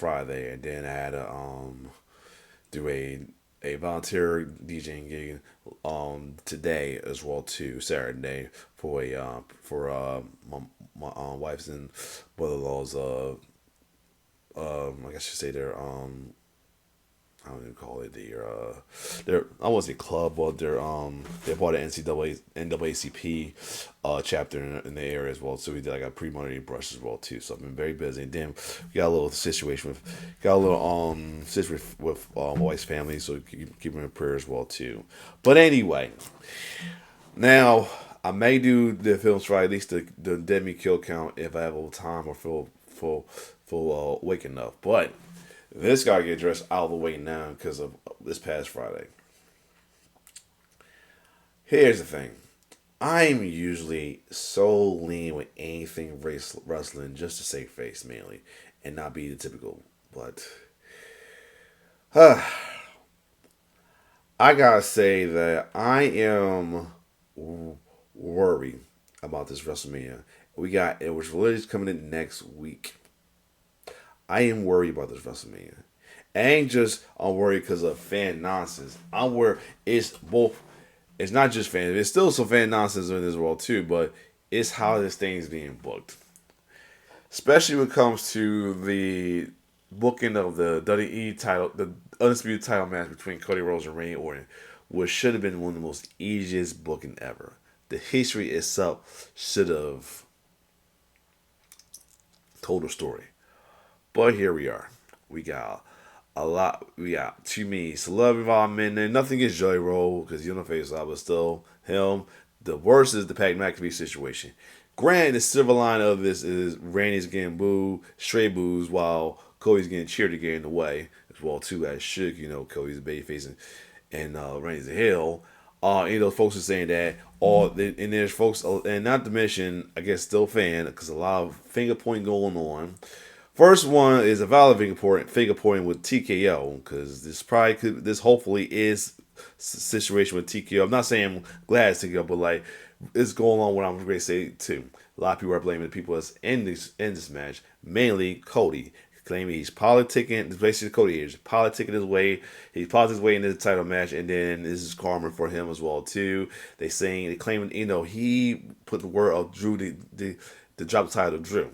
Friday, and then I had to do a volunteer DJing gig today as well too, Saturday, for a my wife's and brother-in-law's I guess you say their I don't even call it their I won't say club, but they're part of NAACP chapter in the area as well. So we did like a pre-money brush as well too. So I've been very busy. And then we got a little situation with my wife's family, so keep them in prayer as well too. But anyway, now I may do the films for at least the Dead Me Kill count if I have a time or feel awake enough. But this gotta get dressed out of the way now because of this past Friday. Here's the thing. I'm usually so lean with anything wrestling just to save face mainly and not be the typical. But I gotta say that I am worried about this WrestleMania. It was released coming in next week. I am worried about this WrestleMania. I ain't just I'm worried because of fan nonsense. I'm worried it's both. It's not just fans. There's still some fan nonsense in this world too, but it's how this thing's being booked. Especially when it comes to the booking of the WWE title, the undisputed title match between Cody Rhodes and Randy Orton, which should have been one of the most easiest booking ever. The history itself should have told a story. But here we are. We got a lot. We got too many celebrity involvement there. Nothing against Joey Rowe because you know face out, but still him. The worst is the Pat McAfee situation. Granted, the silver line of this is Randy's getting booed, straight boos, while Cody's getting cheered to get in the way as well too. As should Cody's a babyface and Randy's a heel. Folks are saying that and there's folks, and not to mention, I guess still fan because a lot of finger pointing going on. First one is a valid finger pointing with TKO because this hopefully is situation with TKO. I'm not saying I'm glad it's TKO, but like it's going on what I'm going to say too. A lot of people are blaming the people that's in this match, mainly Cody, claiming he's politicking. Basically, Cody is politicking his way. He politics his way into the title match, and then this is karma for him as well too. They claiming he put the word of Drew to drop the title to Drew.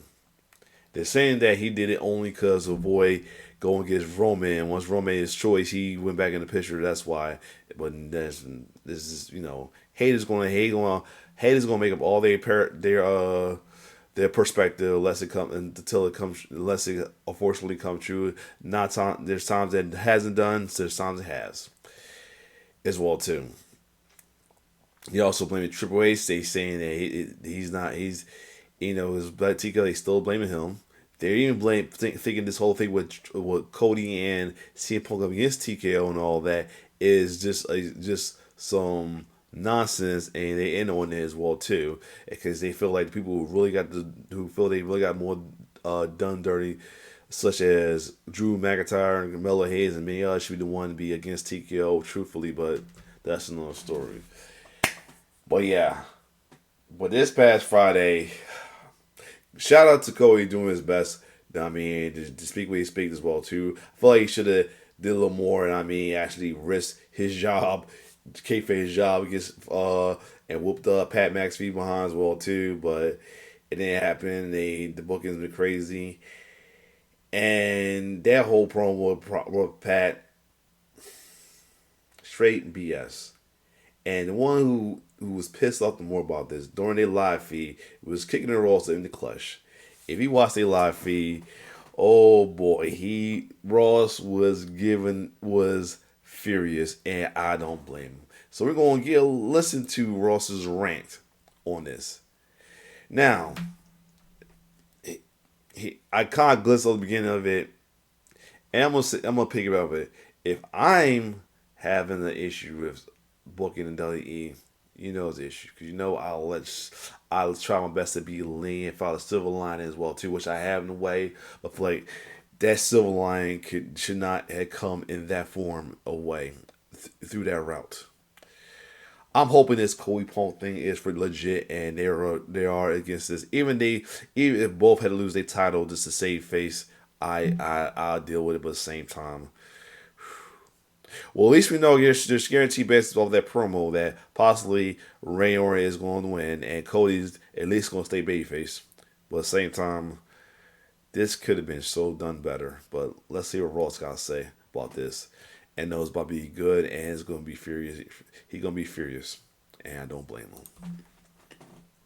They're saying that he did it only because of boy going against Roman. Once Roman made his choice, he went back in the picture. That's why. But this is haters going to hate on. Haters going to make up all their perspective unless it unfortunately comes true. There's times that it hasn't done. So there's times it has as well too. He also blaming Triple H. They saying that he's not. His black TKO. They still blaming him. They're even thinking this whole thing with Cody and CM Punk up against TKO and all that is just some nonsense, and they end on it as well too, because they feel like the people who feel they really got more done dirty, such as Drew McIntyre and Carmelo Hayes and many others, should be the one to be against TKO. Truthfully, but that's another story. But yeah, but this past Friday. Shout out to Cody doing his best. To speak what he speaks as well too. I feel like he should have did a little more. And actually risked his job, his job against and whooped up Pat McAfee behind as well too. But it didn't happen. The booking's been crazy, and that whole promo with Pat straight BS. And the one who was pissed off the more about this during their live feed was Kicking the Ross in the clutch. If you watch their live feed, oh boy, Ross was furious, and I don't blame him. So we're going to listen to Ross's rant on this. Now, I kind of glimpsed at the beginning of it, and I'm gonna pick it up. If I'm having an issue with booking in WWE, it's the issue because I'll try my best to be lean and follow the silver line as well too, which I have in a way. But for like that silver line should not have come in that form away through that route. I'm hoping this Cody Punk thing is for legit, and they are against this. Even if both had to lose their title just to save face, I'll deal with it, but at the same time, well, at least we know there's guaranteed based off that promo that possibly Randy Orton is going to win and Cody's at least going to stay babyface. But at the same time, this could have been so done better. But let's see what Raw's got to say about this. And knows about being good and it's going to be furious. He's going to be furious. And I don't blame him.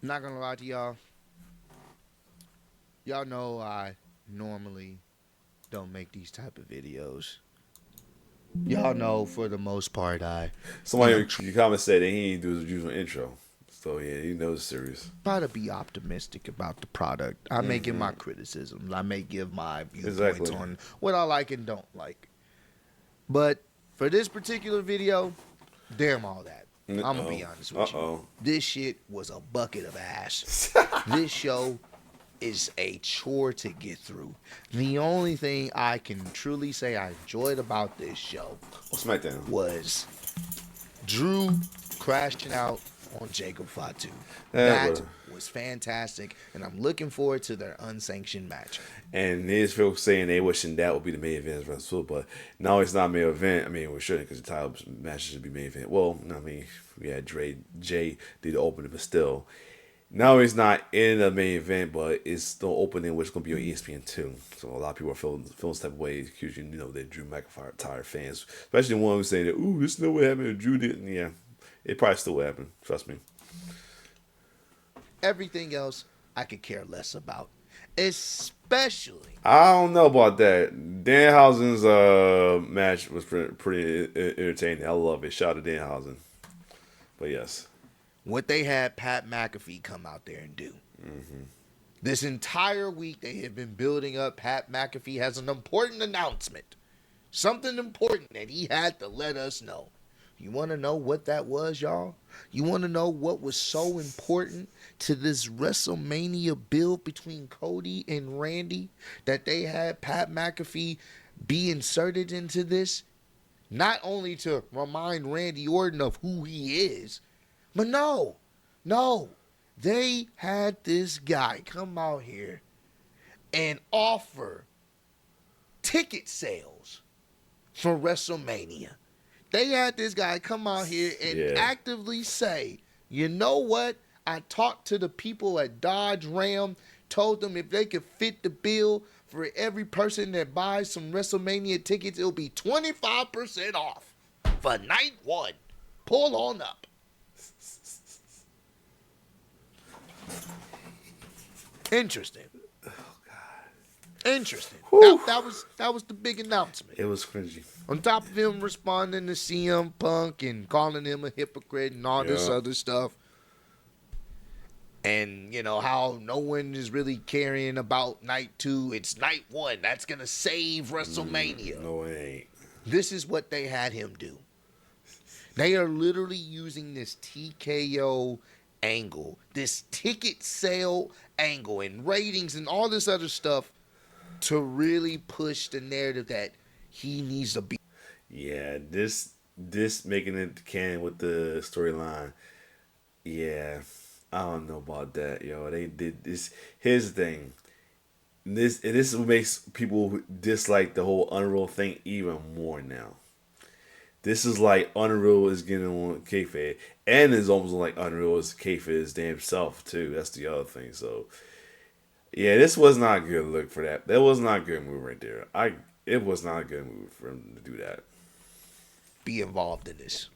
Not going to lie to y'all. Y'all know I normally don't make these type of videos. Y'all know for the most part Somebody you comment said that he didn't do his usual intro. So yeah, he knows it's serious. Try to be optimistic about the product. I may give my criticisms. I may give my viewpoints on what I like and don't like. But for this particular video, damn all that. I'm gonna be honest with you. This shit was a bucket of ass. This show is a chore to get through. The only thing I can truly say I enjoyed about this show was Drew crashing out on Jacob Fatu. That was fantastic, and I'm looking forward to their unsanctioned match. And there's folks saying they wishing that would be the main event of the but no, it's not main event. I mean, we shouldn't because the title match should be main event. Well, I mean, we had Jay did the opening, but still. No, it's not in the main event, but it's the opening, which is going to be on ESPN too. So a lot of people are feeling this type of way because you know they're Drew McIntyre fans, especially the one who's saying that, "Ooh, this is not what happened. Drew didn't." Yeah, it probably still would happen. Trust me. Everything else, I could care less about, especially. I don't know about that. Danhausen's match was pretty entertaining. I love it. Shout out to Danhausen. But yes. What they had Pat McAfee come out there and do. This entire week they have been building up. Pat McAfee has an important announcement. Something important that he had to let us know. You want to know what that was, y'all? You want to know what was so important to this WrestleMania build between Cody and Randy that they had Pat McAfee be inserted into this? Not only to remind Randy Orton of who he is, but no, they had this guy come out here and offer ticket sales for WrestleMania. They had this guy come out here and actively say, you know what? I talked to the people at Dodge Ram, told them if they could fit the bill for every person that buys some WrestleMania tickets, it'll be 25% off for night one. Pull on up. Interesting. Oh God. Interesting. That was the big announcement. It was cringy. On top of him responding to CM Punk and calling him a hypocrite and all this other stuff. And, you know, how no one is really caring about night two. It's night one. That's going to save WrestleMania. No, it ain't. This is what they had him do. They are literally using this TKO angle, this ticket sale angle and ratings and all this other stuff to really push the narrative that he needs to be. Yeah, this making it canon with the storyline. Yeah, I don't know about that, yo. They did this. Here's the thing. This makes people dislike the whole Unreal thing even more now. This is like Unreal is getting on kayfabe, and it's almost like Unreal is kayfabe's damn self too. That's the other thing. So, yeah, this was not a good look for that. That was not a good move right there. It was not a good move for him to do that. Be involved in this.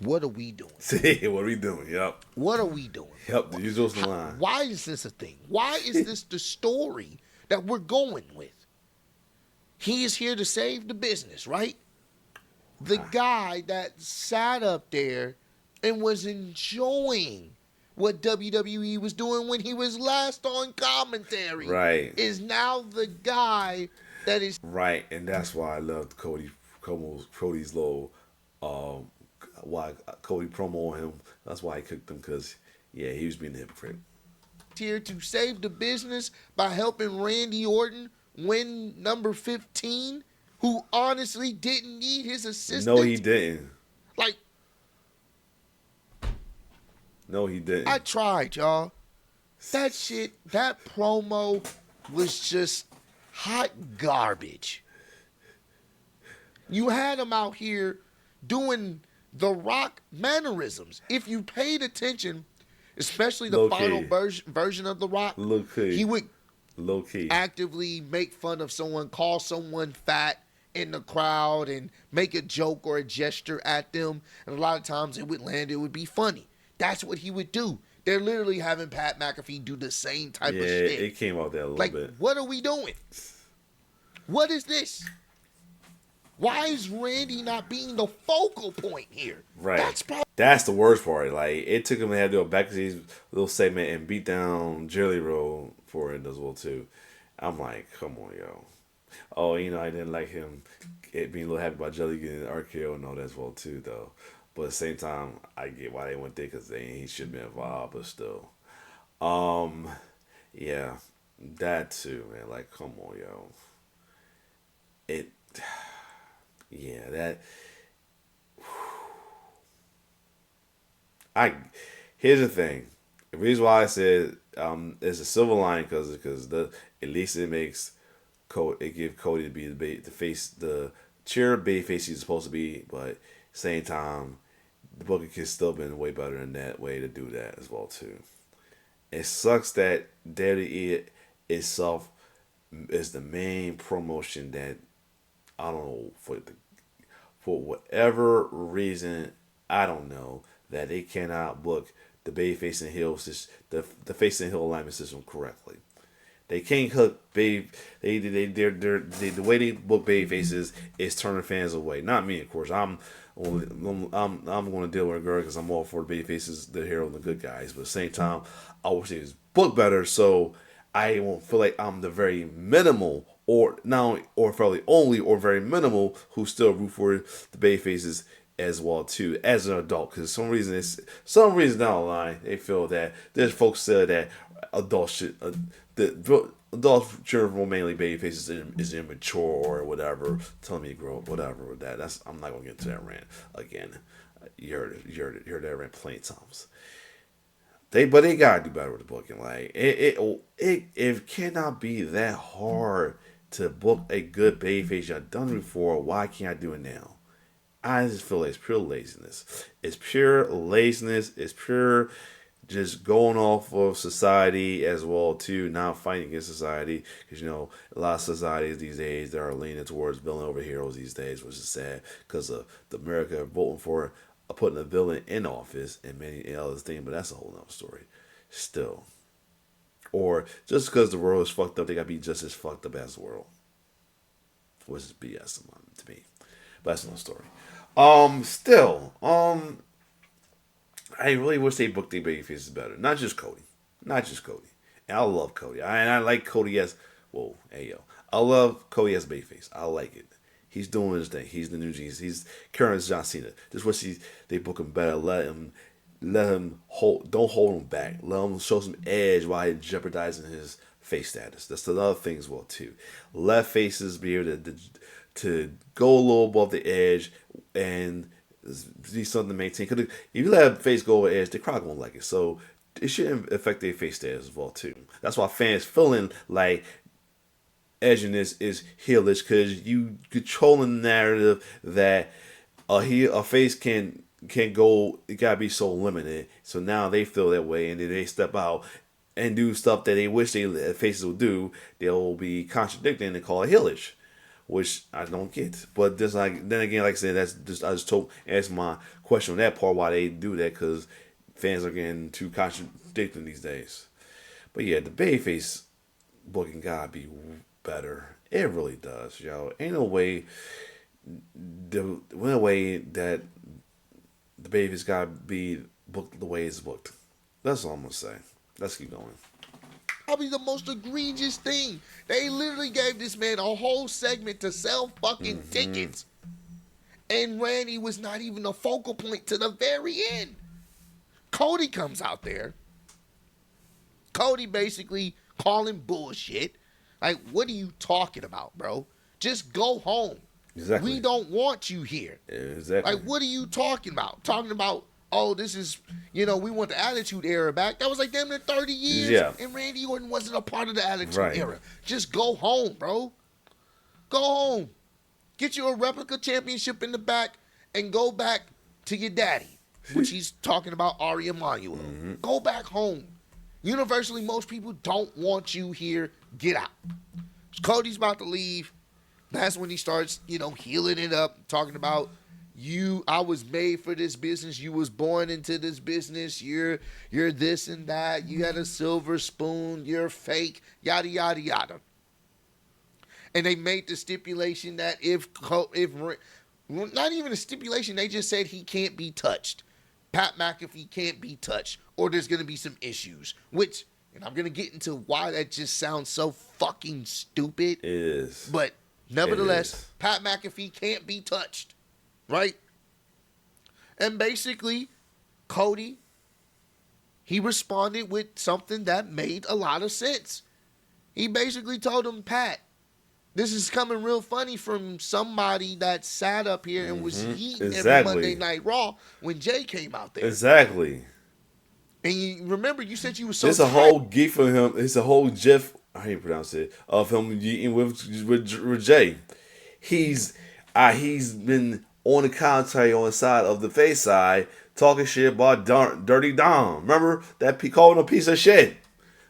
What are we doing? What are we doing? Yep. What are we doing? Yep. The usual line. Why is this a thing? Why is this the story that we're going with? He is here to save the business, right? The guy that sat up there and was enjoying what WWE was doing when he was last on commentary. Right. Is now the guy that is. Right, and that's why I loved Cody's little, why Cody promo on him. That's why I cooked him, because, yeah, he was being a hypocrite. Here to save the business by helping Randy Orton win number 15, who honestly didn't need his assistance. No, he didn't. Like, no, he didn't. I tried, y'all. That shit, that promo was just hot garbage. You had him out here doing the Rock mannerisms. If you paid attention, especially the Low final key. version of the Rock, Low he key. would Low key. actively make fun of someone, call someone fat in the crowd, and make a joke or a gesture at them. And a lot of times it would land, it would be funny. That's what he would do. They're literally having Pat McAfee do the same type Yeah, of shit. it came out there a little Like, bit. what are we doing? What is this? Why is Randy not being the focal point here? Right. That's probably That's the worst part. Like, it took him to have to do a backstage little segment and beat down Jelly Roll for it as well too. I'm like, come on, yo. Oh, I didn't like him being a little happy about Jelly getting an RKO and all that as well too, though. But at the same time, I get why they went there because he should have been involved, but still. Um, yeah, that too, man. Like, come on, yo. It, yeah, that. I Here's the thing. The reason why I said it's a silver line because at least it makes it give Cody to be the face, the cheer bay face he's supposed to be, but same time the booking could still been way better than that way to do that as well too. It sucks that WWE itself is the main promotion that I don't know for whatever reason, I don't know, that they cannot book the babyface and heel the face and heel alignment system correctly. They can't hook baby. The way they book baby faces is turning fans away. Not me, of course. I'm going to deal with a girl because I'm all for the baby faces, the hero, and the good guys. But at the same time, I wish it was booked better so I won't feel like I'm the very minimal or now or fairly only or very minimal who still root for the baby faces as well too as an adult because some reason down the line they feel that there's folks said that adults should the adults cheering for mainly baby faces is immature or whatever, telling me to grow up, whatever with that. I'm not gonna get into that rant again. You heard that rant plenty of times. But they gotta do better with the booking. Like it cannot be that hard to book a good babyface I've done it before. Why can't I do it now? I just feel like it's pure laziness. It's pure laziness. It's pure just going off of society as well too, not fighting against society. Because a lot of societies these days they are leaning towards villain over heroes these days, which is sad because of the America voting for putting a villain in office and many other things. But that's a whole nother story. Still, or just because the world is fucked up, they gotta be just as fucked up as the world, which is BS to me. But that's another story. Still, I really wish they booked their baby faces better. Not just Cody. Not just Cody. And I love Cody. I like Cody as whoa, hey yo. I love Cody as babyface. I like it. He's doing his thing. He's the new Jesus. He's current John Cena. Just wish they book him better. Let him don't hold him back. Let him show some edge while he's jeopardizing his face status. That's the other thing as well too. Let faces be able to go a little above the edge and be something to maintain. Because if you let a face go over the edge, the crowd won't like it. So it shouldn't affect their face status as well too. That's why fans feeling like edginess is heelish because you controlling the narrative that a face can go. It gotta be so limited. So now they feel that way, and then they step out and do stuff that they wish they faces would do. They'll be contradicting and call it heelish, which I don't get. But just then again, like I said, I just told ask my question on that part why they do that because fans are getting too contradicting these days. But yeah, the babyface booking gotta be better. It really does, yo. Ain't no way that the babyface gotta be booked the way it's booked. That's all I'm gonna say. Let's keep going. probably the most egregious thing. They literally gave this man a whole segment to sell fucking tickets. And Randy was not even a focal point to the very end. Cody comes out there. Cody basically calling bullshit. Like, what are you talking about, bro? Just go home. Exactly. We don't want you here. Exactly. Like, what are you talking about? Talking about oh, this is, we want the Attitude Era back. That was like damn near 30 years, Yeah. and Randy Orton wasn't a part of the Attitude Right. Era. Just go home, bro. Go home. Get you a replica championship in the back and go back to your daddy, which he's talking about Ari Emanuel. Mm-hmm. Go back home. Universally, most people don't want you here. Get out. Cody's about to leave. That's when he starts, healing it up, talking about I was made for this business. You was born into this business. You're this and that. You had a silver spoon. You're fake. Yada yada yada. And they made the stipulation that if not even a stipulation, they just said he can't be touched. Pat McAfee can't be touched, or there's going to be some issues. And I'm going to get into why that just sounds so fucking stupid. It is. But nevertheless, Pat McAfee can't be touched, right? And basically, Cody, he responded with something that made a lot of sense. He basically told him, Pat, this is coming real funny from somebody that sat up here and was eating every Monday Night Raw when Jay came out there. Exactly. And you remember, you said you were so. There's a whole gif of him. It's a whole gif. I can't pronounce it. Of him eating with Jay. He's been on the commentary on the side of the face side talking shit about Dirty Dom. Remember that calling him a piece of shit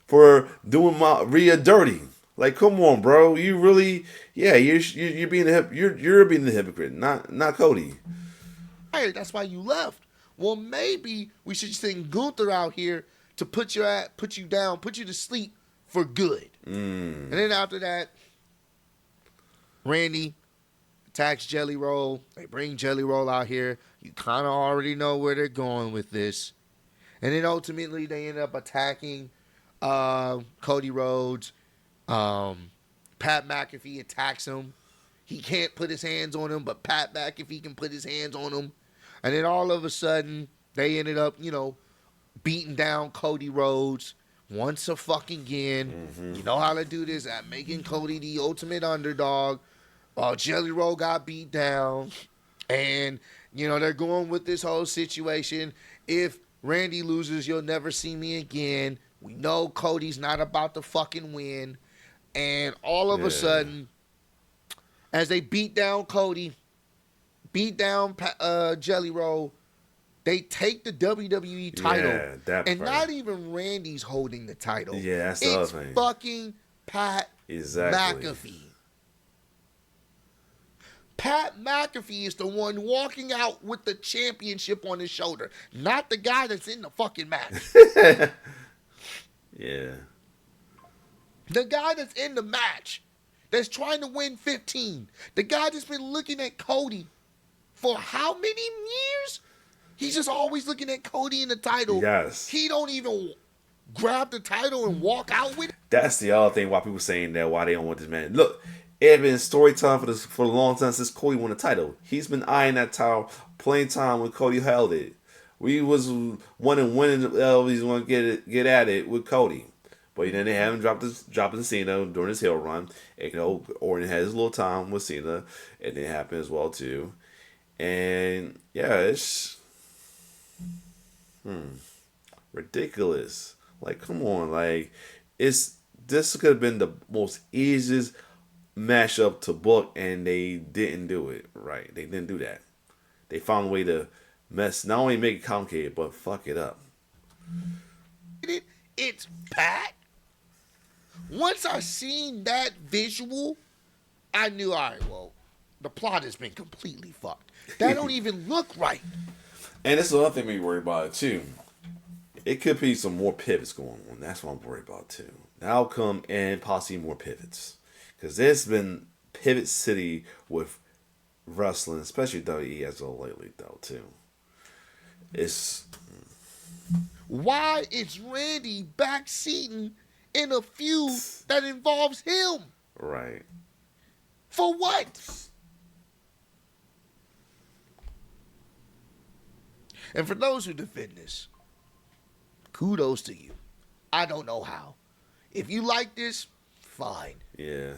for doing my Rhea dirty. Like, come on, bro. You really, you're being you're being the hypocrite, not Cody. That's why you left. Well, maybe we should send Gunther out here to put you down, put you to sleep for good. And then after that, Randy attacks Jelly Roll. They bring Jelly Roll out here. You kind of already know where they're going with this. And then ultimately they end up attacking Cody Rhodes. Pat McAfee attacks him. He can't put his hands on him, but Pat McAfee can put his hands on him. And then all of a sudden, they ended up, beating down Cody Rhodes once a fucking again. You know how to do this at making Cody the ultimate underdog. Jelly Roll got beat down. And, they're going with this whole situation. If Randy loses, you'll never see me again. We know Cody's not about to fucking win. And all of a sudden, as they beat down Cody, beat down Jelly Roll, they take the WWE title. And not even Randy's holding the title. Yeah, that's the other thing. It's fucking Pat McAfee. Pat McAfee is the one walking out with the championship on his shoulder, not the guy that's in the fucking match. Yeah. The guy that's in the match, that's trying to win 15. The guy that's been looking at Cody for how many years? He's just always looking at Cody in the title. Yes. He don't even grab the title and walk out with it. That's the other thing why people saying that, why they don't want this man. Look, it had been story time for a long time since Cody won the title. He's been eyeing that title plenty time when Cody held it. We was winning. He's want to get at it with Cody. But then they have him dropping Cena during his heel run. And, Orton had his little time with Cena. And it happened as well, too. And, yeah, it's ridiculous. Like, come on. Like, this could have been the most easiest matchup to book, and they didn't do it right. They didn't do that. They found a way to not only make it complicated, but fuck it up. It's Pat. Once I seen that visual, I knew, all right, well, the plot has been completely fucked. That don't even look right. And that's the other thing we worry about, too. It could be some more pivots going on. That's what I'm worried about, too. The outcome and possibly more pivots. Because there's been pivot city with wrestling, especially WWE as of lately, though, too. Why is Randy backseating in a feud that involves him? Right. For what? And for those who defend this, kudos to you. I don't know how. If you like this, fine. Yeah.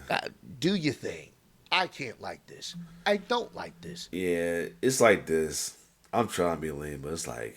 Do your thing. I can't like this. I don't like this. Yeah, it's like this. I'm trying to be lame, but it's like,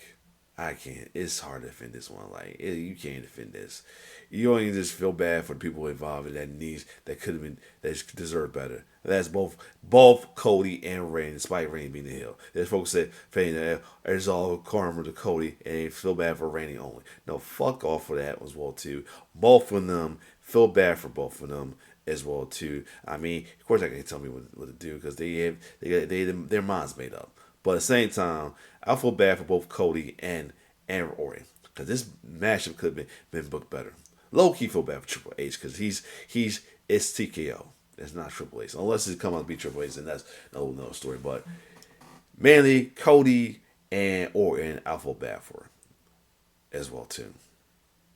I can't. It's hard to defend this one. You can't defend this. You only just feel bad for the people involved in that needs that could have been that deserved better. That's both Cody and Randy, despite Randy being the heel. There's folks that saying that it's all karma to Cody and they feel bad for Randy only. No, fuck off for that as well too. Both of them feel bad for both of them as well too. I mean, of course, I can't tell me what to do because their minds made up. But at the same time, I feel bad for both Cody and Orton because this matchup could have been booked better. Low key feel bad for Triple H because he's it's TKO. It's not Triple H unless it come out to be Triple H, and that's no story. But mainly Cody and Orton, I feel bad for as well too.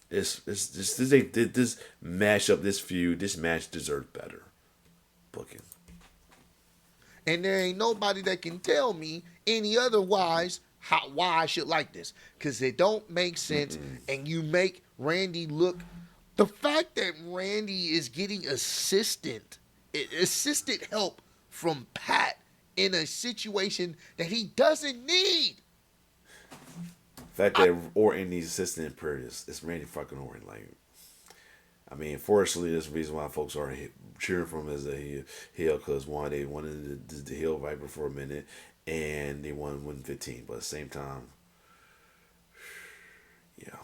This matchup, this feud, this match deserves better booking. And there ain't nobody that can tell me any otherwise why I should like this. Because it don't make sense. And you make Randy look. The fact that Randy is getting assistant help from Pat in a situation that he doesn't need. The fact that Orton needs assistant in prayer it's Randy fucking Orton. I mean, fortunately, that's the reason why folks are cheering for him as a heel because one, they wanted the heel Viper for a minute, and they won 15. But at the same time, yeah,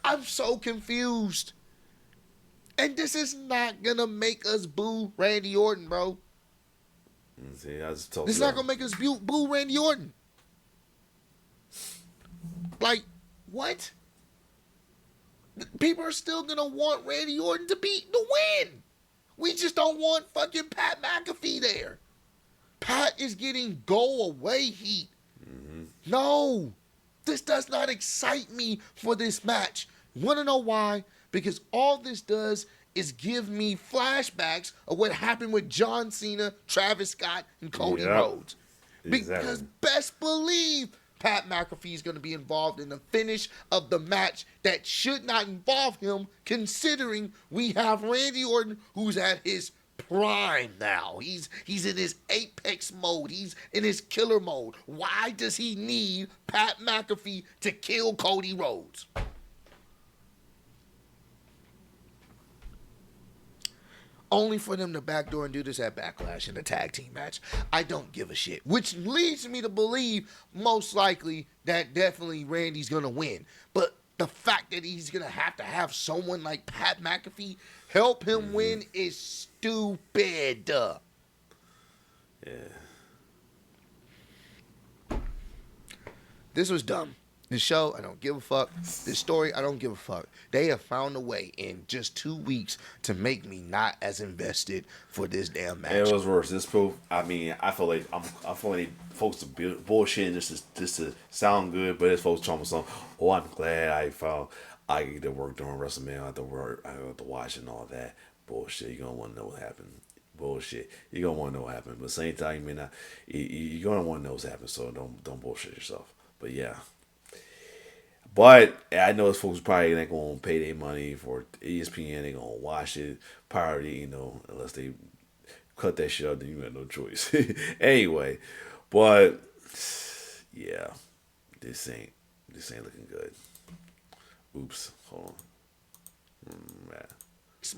I'm so confused. And this is not going to make us boo Randy Orton, bro. see, I just told This is you. not going to make us boo Randy Orton. Like, what? People are still going to want Randy Orton to win. We just don't want fucking Pat McAfee there. Pat is getting go away heat. No, this does not excite me for this match. Want to know why? Because all this does is give me flashbacks of what happened with John Cena, Travis Scott, and Cody Rhodes. Exactly. Because best believe Pat McAfee is going to be involved in the finish of the match that should not involve him, considering we have Randy Orton, who's at his prime now. He's in his apex mode. He's in his killer mode. Why does he need Pat McAfee to kill Cody Rhodes? Only for them to backdoor and do this at Backlash in a tag team match. I don't give a shit. Which leads me to believe, most likely, that definitely Randy's going to win. But the fact that he's going to have someone like Pat McAfee help him win is stupid. Yeah. This was dumb. This show, I don't give a fuck. This story, I don't give a fuck. They have found a way in just 2 weeks to make me not as invested for this damn match. It was worse. This proof. I mean, I feel like folks are bullshitting just to sound good, but it's folks talking something. Oh, I'm glad I get to work during WrestleMania. I have to work. I have to watch and all that bullshit. You're gonna want to know what happened. Bullshit. You're gonna want to know what happened. But at the same time, you may not. You're gonna want to know what's happened. So don't bullshit yourself. But yeah. But I know those folks probably ain't gonna pay their money for ESPN. They gonna watch it priority, unless they cut that shit out. Then you got no choice. Anyway, but yeah, this ain't looking good. Oops, hold on.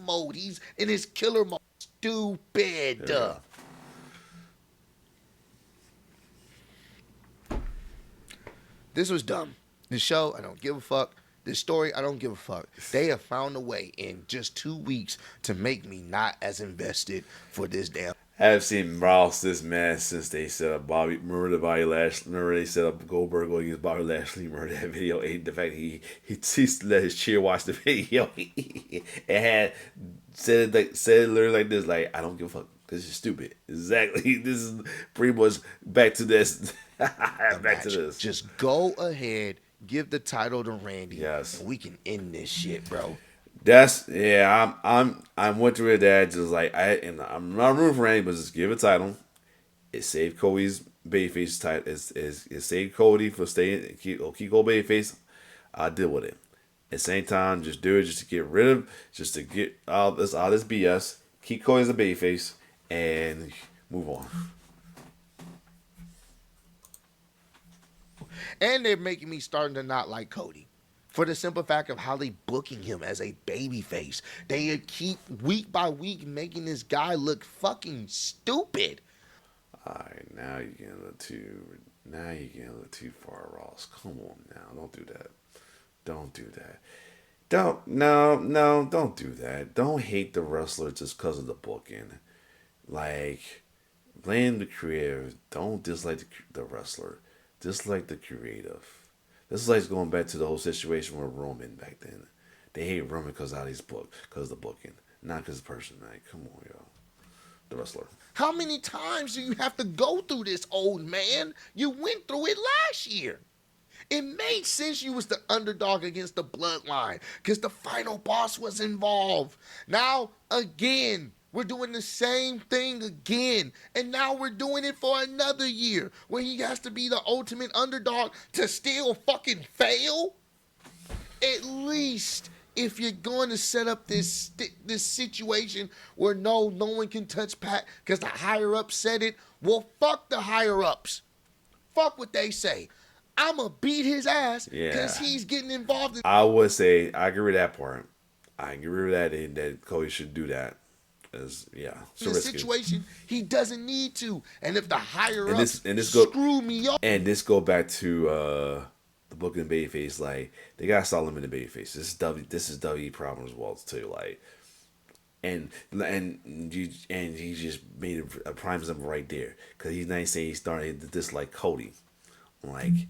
Mode. He's in his killer mode. Stupid. Yeah. This was dumb. This show, I don't give a fuck. This story, I don't give a fuck. They have found a way in just 2 weeks to make me not as invested for this damn. I have seen Ross this mess since they set up Bobby. Remember the Bobby Lashley? Remember they set up Goldberg against Bobby Lashley? Remember that video? The fact he let his cheer watch the video. It had said it literally like this, like, I don't give a fuck. This is stupid. Exactly. This is pretty much back to this. Back to this. Just go ahead, give the title to Randy. Yes. And we can end this shit, bro. I'm with you with that. Just like I'm not rooting for Randy, but just give a title. It saved Cody's babyface title. It saved Cody for staying. Keep Cody babyface. I deal with it. At the same time, just do it just to get all this BS. Keep Cody as a babyface and move on. And they're making me starting to not like Cody. For the simple fact of how they booking him as a babyface. They keep week by week making this guy look fucking stupid. Alright, now you're getting a little too. Now you're getting a little too far, Ross. Come on now, don't do that. Don't do that. Don't no, don't do that. Don't hate the wrestler just because of the booking. Like, blame the creative. Don't dislike the wrestler. Dislike the creative. This is like going back to the whole situation with Roman back then. They hate Roman because of his book, because of the booking, not because of the person. Man, come on, yo, the wrestler. How many times do you have to go through this, old man? You went through it last year. It made sense you was the underdog against the bloodline because the final boss was involved. Now, again, we're doing the same thing again. And now we're doing it for another year where he has to be the ultimate underdog to still fucking fail. At least if you're going to set up this situation where no one can touch Pat because the higher ups said it, well, fuck the higher ups. Fuck what they say. I'ma beat his ass because he's getting involved in. I would say I agree with that part. I agree with that, and that Cody should do that. As In a situation he doesn't need to, and if the higher ups screw me up, and this go back to the booking of babyface, like they gotta start limiting babyface. This is W problem as well too. Like, and he just made a prime example right there because he's not saying he started this like Cody. Like,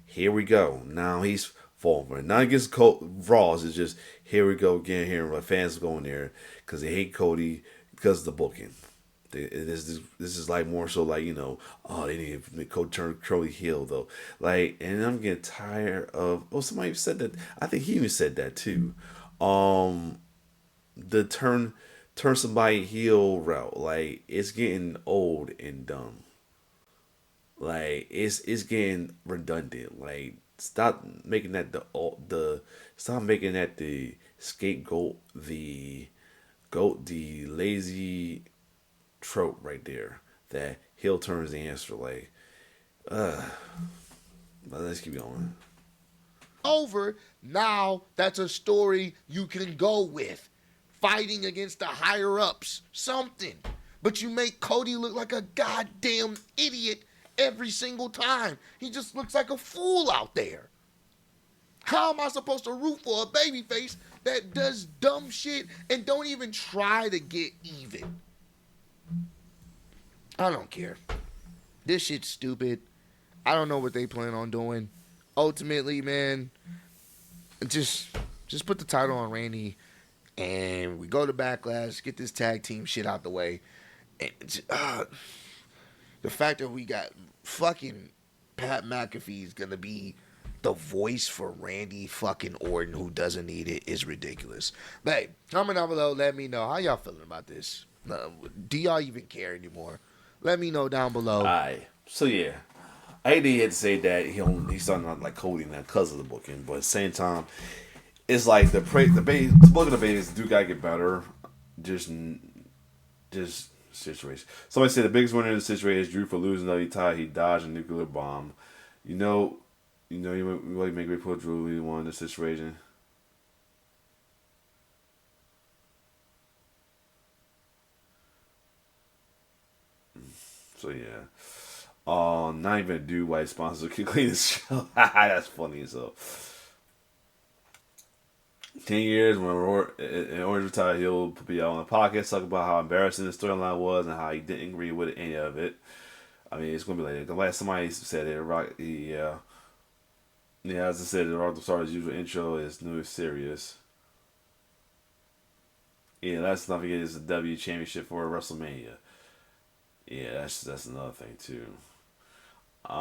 here we go. Now he's falling for it. Not against Ross. It's just here we go again. Here, my fans going there because they hate Cody because of the booking. This is like more so like oh, they need to make Cody heel though. Like, and I'm getting tired of. Oh, somebody said that. I think he even said that too. The turn somebody heel route. Like, it's getting old and dumb. Like, it's getting redundant. Like, stop making that the scapegoat, the lazy trope right there. That heel turns the answer. Like, but let's keep going. Over now, that's a story you can go with. Fighting against the higher ups, something. But you make Cody look like a goddamn idiot every single time. He just looks like a fool out there. How am I supposed to root for a babyface that does dumb shit and don't even try to get even? I don't care. This shit's stupid. I don't know what they plan on doing. Ultimately, man, just put the title on Randy and we go to Backlash, get this tag team shit out the way. And the fact that we got fucking Pat McAfee is going to be the voice for Randy fucking Orton, who doesn't need it, is ridiculous. But comment down below, let me know how y'all feeling about this. Do y'all even care anymore? Let me know down below. Alright, so yeah, I hate to say that he's starting out like Cody now because of the booking, but at the same time, it's like the booking of the babies do gotta get better. Just situation. Somebody said the biggest winner in the situation is Drew for losing the tie. He dodged a nuclear bomb. You make me put Drew he won the situation. So yeah. Not even a dude white sponsor can clean this show. That's funny. So 10 years when Orange retired, he'll be on the podcast, talk about how embarrassing the storyline was and how he didn't agree with any of it. I mean, it's gonna be like the last somebody said it. Rock, yeah. As I said, the Rock Star's usual intro is new, serious. Yeah, that's not forget it's a W championship for WrestleMania. Yeah, that's another thing too. At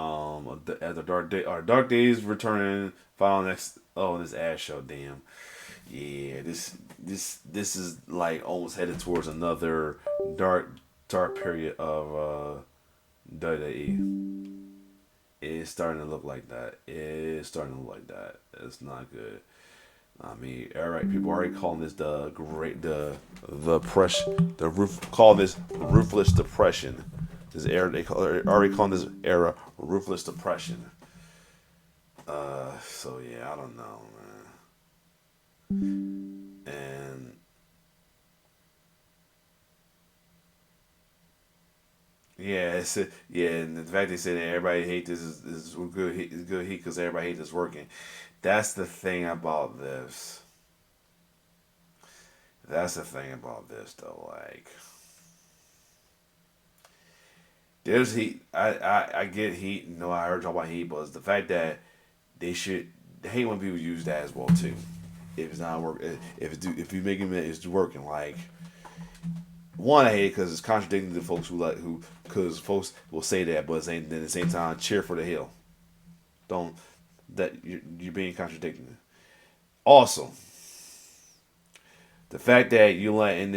our Dark Days returning, final next. Oh, this ass show, damn. Yeah, this is like almost headed towards another dark period of WWE. It's starting to look like that. It's not good. I mean, all right, people are already calling this call this ruthless depression. This era they already calling this era ruthless depression. So yeah, I don't know, man. And yeah, yeah, and the fact they say that everybody hate this is good. Is good heat because everybody hate this working. That's the thing about this. That's the thing about this, though. Like, there's heat. I get heat. No, I heard talk about heat, but it's the fact that they hate when people use that as well too. If it's not work, if you making it, it's working. Like one, I hate it because it's contradicting to folks who because folks will say that, but then at the same time cheer for the hill. Don't that you're being contradicting. Also, the fact that you letting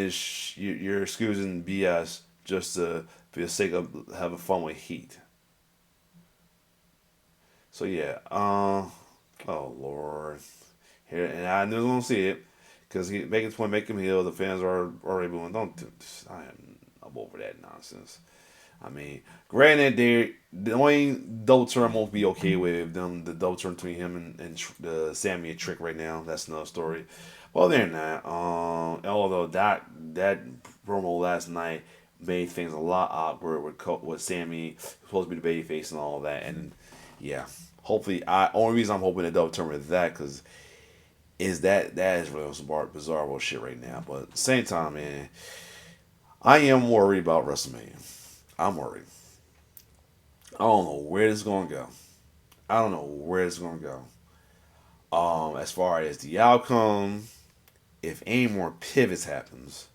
you're excusing BS just to for the sake of having fun with heat. So yeah, oh Lord, here and I knew I was gonna see it because he making this point, make him heal. The fans are already going. Don't do this. I'm over that nonsense. I mean, granted, the only double turn won't be okay with them. The double turn between him and the Sammy and Trick right now. That's another story. Well, they're not. Although that promo last night made things a lot awkward with Sammy supposed to be the baby face and all that, and yeah. Hopefully, only reason I'm hoping to double turn with that because is that is really some bizarre shit right now. But at the same time, man, I am worried about WrestleMania. I'm worried. I don't know where this is gonna go. I don't know where it's gonna go. As far as the outcome, if any more pivots happens,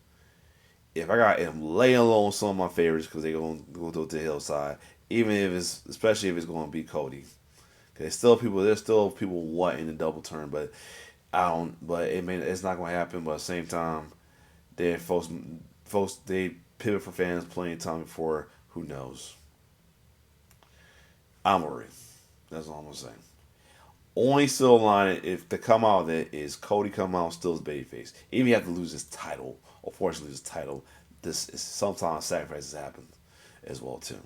if I got him lay alone some of my favorites because they gonna go to the hillside, even if it's especially if it's gonna be Cody. There's still people wanting the double turn, but I don't. But it's not gonna happen. But at the same time, they folks they pivot for fans plenty of time before. Who knows? I'm worried. That's all I'm gonna say. Only still line if to come out of it is Cody come out still as babyface. Even if he have to lose his title, or fortunately lose his title, this is sometimes sacrifices happen as well too.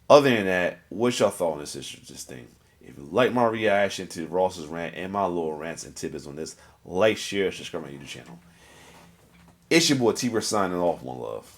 Other than that, what's your thought on this thing? If you like my reaction to Ross's rant and my little rants and tidbits on this, like, share, subscribe to my YouTube channel. It's your boy T-Bird signing off. One love.